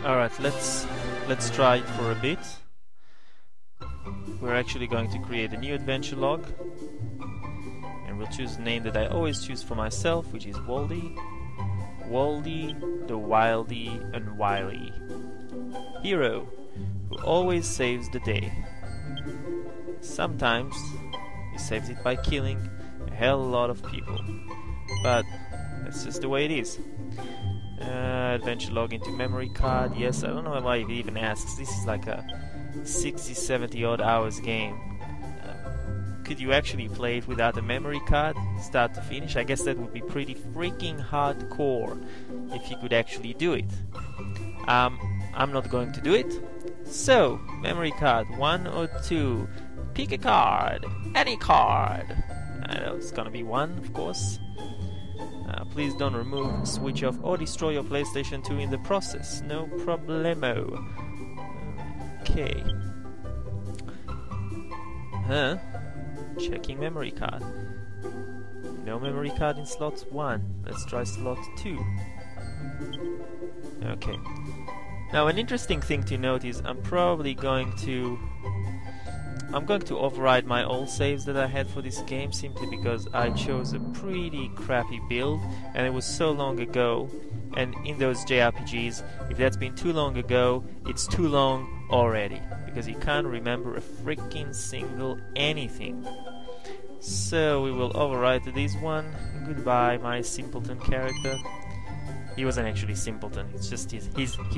Alright, let's try it for a bit. We're actually going to create a new adventure log. And we'll choose a name that I always choose for myself, which is Waldy. Waldy, the Wildy and Wily. Hero, who always saves the day. Sometimes he saves it by killing a hell lot of people. But that's just the way it is. Adventure log into memory card. Yes, I don't know why it even asks. This is like a 60-70 odd hours game. Could you actually play it without a memory card, start to finish? I guess that would be pretty freaking hardcore if you could actually do it. I'm not going to do it. So, memory card, 1 or 2. Pick a card, any card. I know it's gonna be 1, of course. Please don't remove, switch off, or destroy your PlayStation 2 in the process. No problemo. Okay. Huh? Checking memory card. No memory card in slot 1. Let's try slot 2. Okay. Now an interesting thing to note is I'm going to override my old saves that I had for this game simply because I chose a pretty crappy build and it was so long ago, and in those JRPGs, if that's been too long ago, it's too long already because you can't remember a freaking single anything. So we will override this one. Goodbye, my simpleton character. He wasn't actually simpleton, it's just he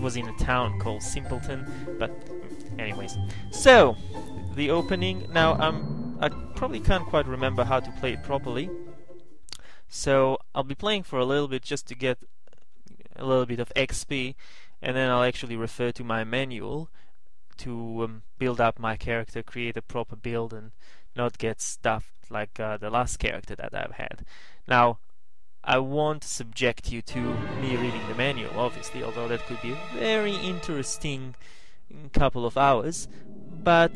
was in a town called Simpleton, but anyways. So, the opening. Now, I probably can't quite remember how to play it properly, so I'll be playing for a little bit just to get a little bit of XP, and then I'll actually refer to my manual to build up my character, create a proper build, and not get stuffed like the last character that I've had. Now, I won't subject you to me reading the manual, obviously, although that could be a very interesting couple of hours, but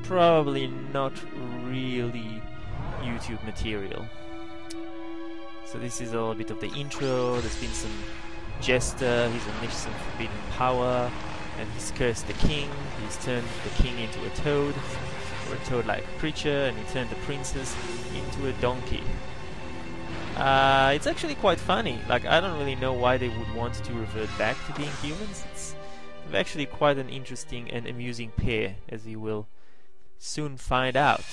probably not really YouTube material. So this is a little bit of the intro. There's been some jester, he's unleashed some forbidden power, and he's cursed the king. He's turned the king into a toad, or a toad-like creature, and he turned the princess into a donkey. It's actually quite funny. Like, I don't really know why they would want to revert back to being humans. It's actually quite an interesting and amusing pair, as you will soon find out.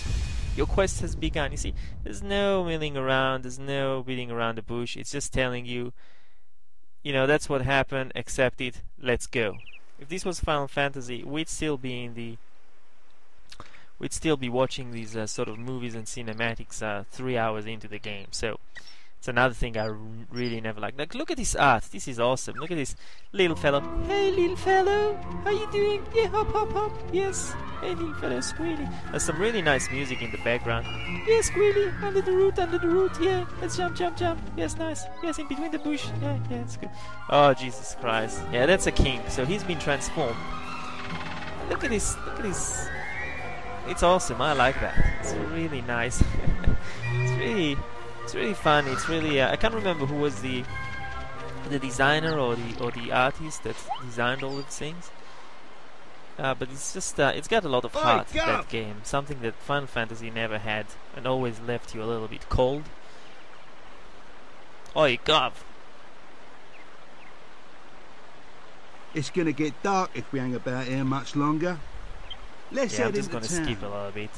Your quest has begun. You see, there's no milling around, there's no beating around the bush. It's just telling you, you know, that's what happened, accept it, let's go. If this was Final Fantasy, we'd still be watching these sort of movies and cinematics 3 hours into the game. So it's another thing I really never liked. Like, look at this art. This is awesome. Look at this little fellow. Hey, little fellow. How you doing? Yeah, hop, hop, hop. Yes. Hey, little fellow, Squealy. There's some really nice music in the background. Yeah, Squealy. Under the root, under the root. Yeah. Let's jump, jump, jump. Yes, nice. Yes, in between the bush. Yeah, yeah, it's good. Oh, Jesus Christ. Yeah, that's a king. So he's been transformed. Look at this. Look at this. It's awesome. I like that. It's really nice. It's really fun. It's really I can't remember who was the designer or the artist that designed all of these things. But it's just it's got a lot of heart, that game. Something that Final Fantasy never had and always left you a little bit cold. Oi, Gov! It's gonna get dark if we hang about here much longer. Let's I'm just gonna skip a little bit.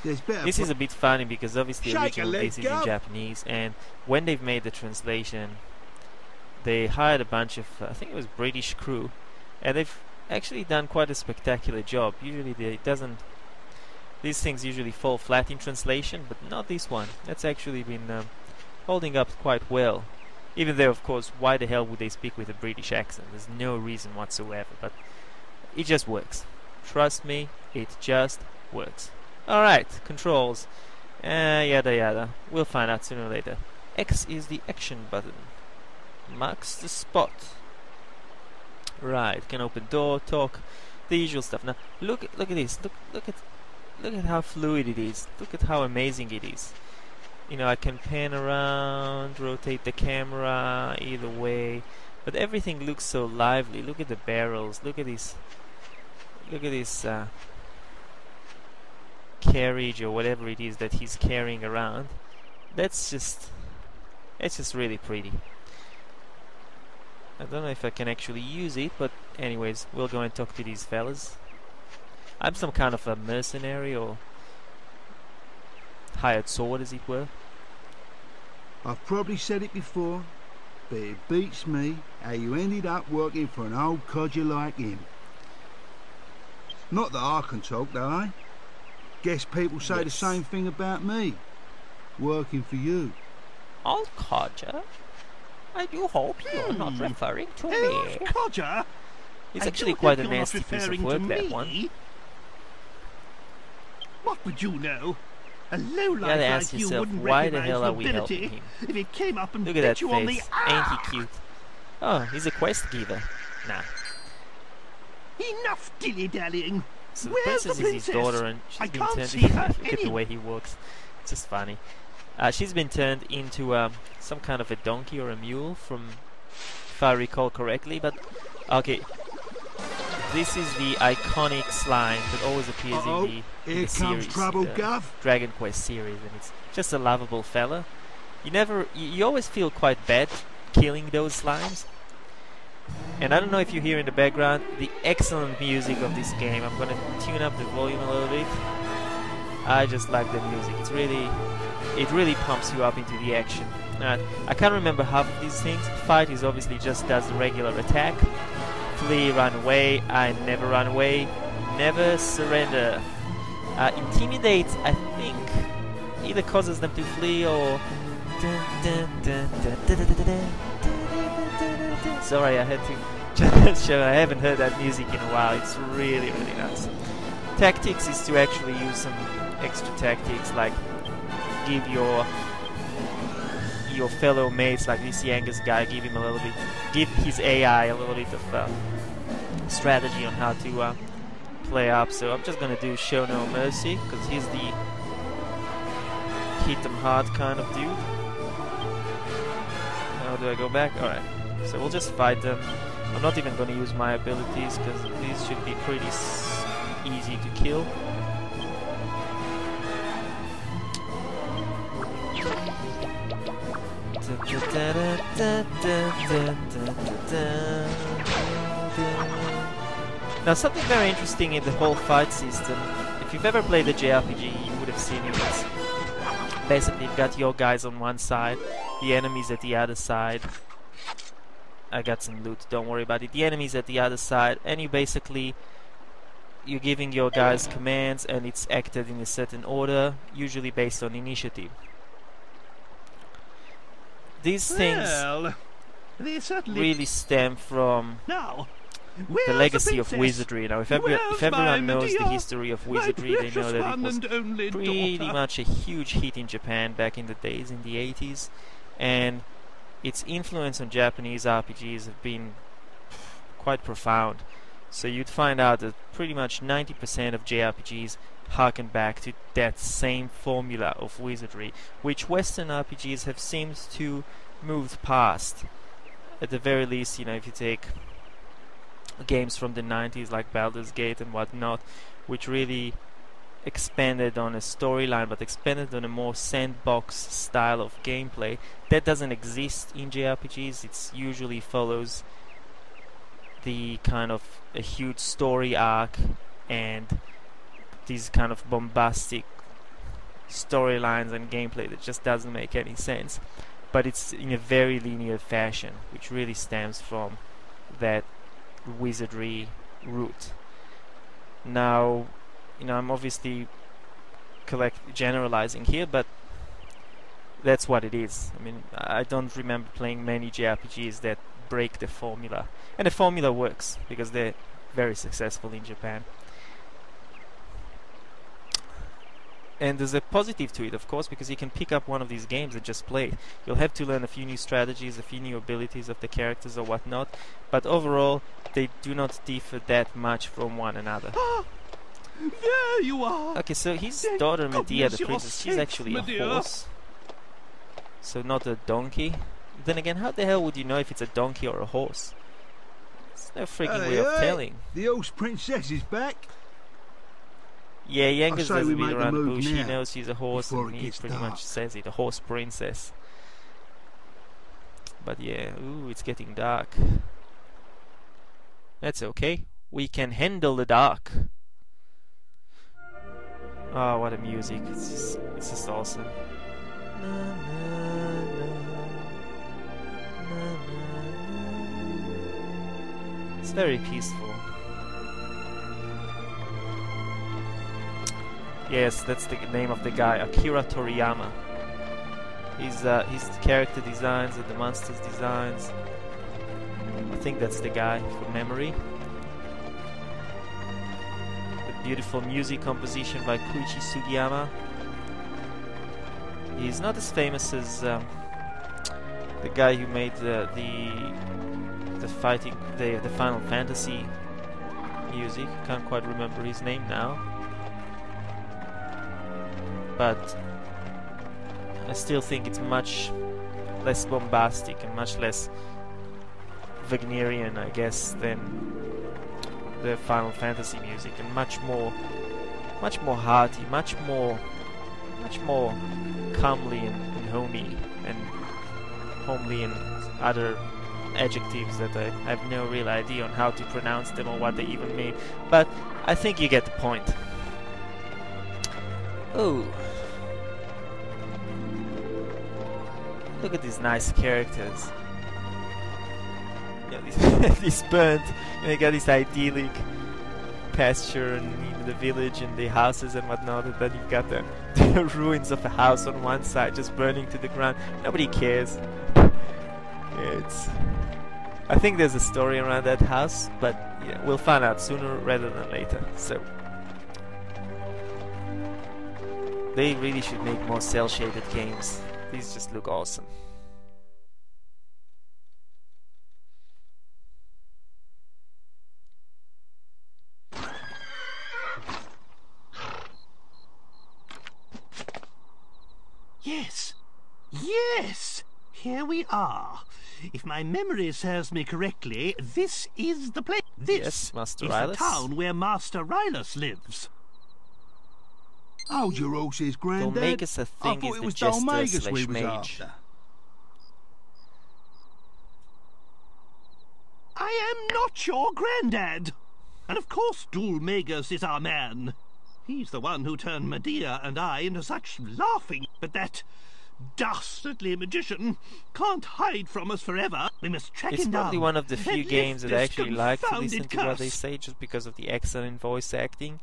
This is a bit funny because obviously originally this is in Japanese, and when they've made the translation, they hired a bunch of I think it was British crew, and they've actually done quite a spectacular job. Usually these things usually fall flat in translation, but not this one. That's actually been holding up quite well. Even though, of course, why the hell would they speak with a British accent? There's no reason whatsoever, but it just works. Trust me, it just works. Alright, controls. Yada yada. We'll find out sooner or later. X is the action button. Marks the spot. Right, can open door, talk, the usual stuff. Now, look at this. Look at how fluid it is. Look at how amazing it is. You know, I can pan around, rotate the camera either way. but everything looks so lively. Look at the barrels, look at this carriage or whatever it is that he's carrying around. It's just really pretty. I don't know if I can actually use it, but anyways, we'll go and talk to these fellas. I'm some kind of a mercenary or hired sword, as it were. I've probably said it before, but it beats me how you ended up working for an old codger like him. Not that I can talk, though, eh? Guess people say the same thing about me, working for you. Old codger? I do hope you're not referring to me. Old codger? It's actually quite a nasty piece of work, that one. What would you know? A lowlife You gotta ask like you yourself, wouldn't why the recognize hell are we nobility helping him? if he came up and Look at bit that you on the face. Ain't he cute? Oh, he's a quest giver. Nah. Enough dilly-dallying. So the Where's princess the is his princess? daughter, and she's I been can't turned see her look at the way he walks. It's just funny. She's been turned into some kind of a donkey or a mule, from, if I recall correctly. But okay, this is the iconic slime that always appears in the series, trouble, the Gov. Dragon Quest series, and it's just a lovable fella. You always feel quite bad killing those slimes. And I don't know if you hear in the background the excellent music of this game. I'm gonna tune up the volume a little bit. I just like the music. It really pumps you up into the action. I can't remember half of these things. Fight is obviously just does the regular attack. Flee, run away. I never run away. Never surrender. Intimidate, I think, either causes them to flee or... Sorry, I had to just show. I haven't heard that music in a while. It's really, really nice. Tactics is to actually use some extra tactics, like give your fellow mates, like this Yangus guy, give his AI a little bit of strategy on how to play up. So I'm just gonna do show no mercy, because he's the hit them hard kind of dude. How do I go back? Alright. So we'll just fight them. I'm not even going to use my abilities, because these should be pretty easy to kill. Now, something very interesting in the whole fight system, if you've ever played a JRPG, you would have seen it. Basically, you've got your guys on one side, the enemies at the other side. I got some loot, don't worry about it. The enemies at the other side, and you're giving your guys commands, and it's acted in a certain order, usually based on initiative. These things really stem from the legacy of wizardry. Now, if everyone knows the history of wizardry, they know that it was pretty much a huge hit in Japan back in the days, in the 80s, and its influence on Japanese RPGs have been quite profound. So you'd find out that pretty much 90% of JRPGs harken back to that same formula of wizardry, which Western RPGs have seemed to move past. At the very least, if you take games from the 90s like Baldur's Gate and whatnot, which really expanded on a storyline, but expanded on a more sandbox style of gameplay that doesn't exist in JRPGs. It usually follows the kind of a huge story arc and these kind of bombastic storylines and gameplay that just doesn't make any sense, but it's in a very linear fashion, which really stems from that wizardry root. Now, I'm obviously generalizing here, but that's what it is. I mean, I don't remember playing many JRPGs that break the formula, and the formula works because they're very successful in Japan. And there's a positive to it, of course, because you can pick up one of these games and just play it. You'll have to learn a few new strategies, a few new abilities of the characters or whatnot, but overall they do not differ that much from one another. There you are! Okay, so his daughter Medea, the princess, she's actually a horse, so not a donkey. Then again, how the hell would you know if it's a donkey or a horse? There's no freaking Hey, way of hey, telling. the horse princess is back. Yeah, Youngers say we doesn't beat make the around the move bush. He now, knows she's a horse, before and it he gets pretty dark. much says it, a horse princess. But yeah, ooh, it's getting dark. That's okay. We can handle the dark. Oh, what a music! It's just awesome. Na, na, na, na, na, na. It's very peaceful. Yes, that's the name of the guy, Akira Toriyama. His character designs and the monsters designs. I think that's the guy from memory. The beautiful music composition by Koichi Sugiyama. He's not as famous as the guy who made the Final Fantasy music. Can't quite remember his name now. But I still think it's much less bombastic and much less Wagnerian, I guess, than the Final Fantasy music, and much more hearty, much more calmly and homey and other adjectives that I have no real idea on how to pronounce them or what they even mean. But I think you get the point. Oh. Look at these nice characters. You know, these burnt, you got this idyllic pasture and the village and the houses and whatnot, and then you've got the ruins of a house on one side just burning to the ground. Nobody cares. I think there's a story around that house, but yeah, we'll find out sooner rather than later. So they really should make more cel-shaded games. These just look awesome. Yes. Yes! Here we are. If my memory serves me correctly, this is the place. This Yes, Master is Rylus. the town where Master Rylus lives. Hold your horses, Grandad. Dolmagus, I I think, thought is it the was jester Dolmagus we slash was mage. after. I am not your Grandad. And of course Dolmagus is our man. He's the one who turned Medea and I into such laughing. But that dastardly magician can't hide from us forever. We must track It's him down. probably one of the few and games lift that I this actually like to confounded listen to what they curse. say, just because of the excellent voice acting.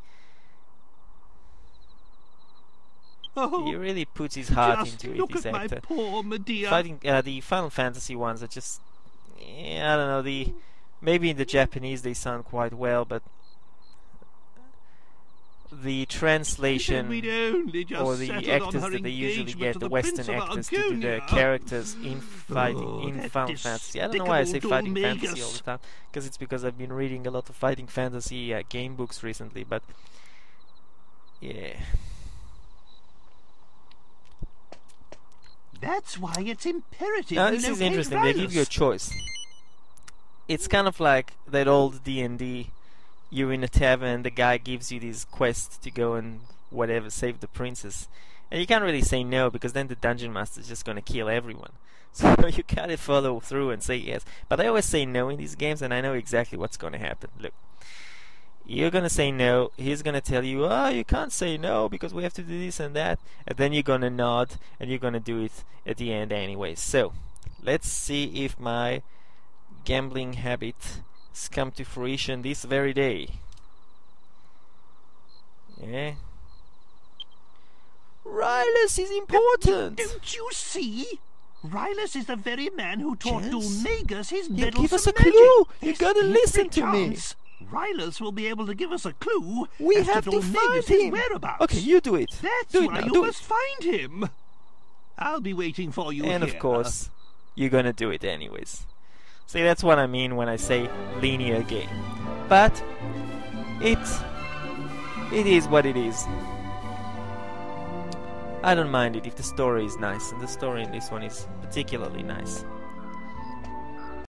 Oh, He really puts his heart just into it, look this at my actor. poor Medea. The Final Fantasy ones are just, I don't know, maybe in the Japanese they sound quite well, but the translation We'd only just or the settled actors on her that they usually engagement get, to the the Western Prince of actors to do the Argonia. characters in in that Final Fantasy. I don't know why I say despicable fighting fantasy all Dolmagus. the time, because it's because I've been reading a lot of fighting fantasy game books recently, but yeah. That's why it's imperative. Now we this is locate interesting. They give you a Rylus. choice. It's kind of like that old D&D. You're in a tavern, the guy gives you this quest to go and whatever, save the princess. And you can't really say no, because then the dungeon master is just going to kill everyone. So you gotta follow through and say yes. But I always say no in these games, and I know exactly what's going to happen. Look, you're going to say no, he's going to tell you, oh, you can't say no because we have to do this and that. And then you're going to nod, and you're going to do it at the end anyway. So, let's see if my gambling habit has come to fruition this very day. Yeah. Rylus is important! Don't you see? Rylus is the very man who taught Chance? Dolmagus his You meddlesome give us a magic. clue! You There's gotta every listen to me! chance Rylus will be able to give us a clue We as have to find Dolmagus' him! whereabouts. Okay, you do it! That's Do it why now, you do must it! find him. I'll be waiting for you And here. of course, you're gonna do it anyways. See, that's what I mean when I say linear game. But it is what it is. I don't mind it if the story is nice, and the story in this one is particularly nice.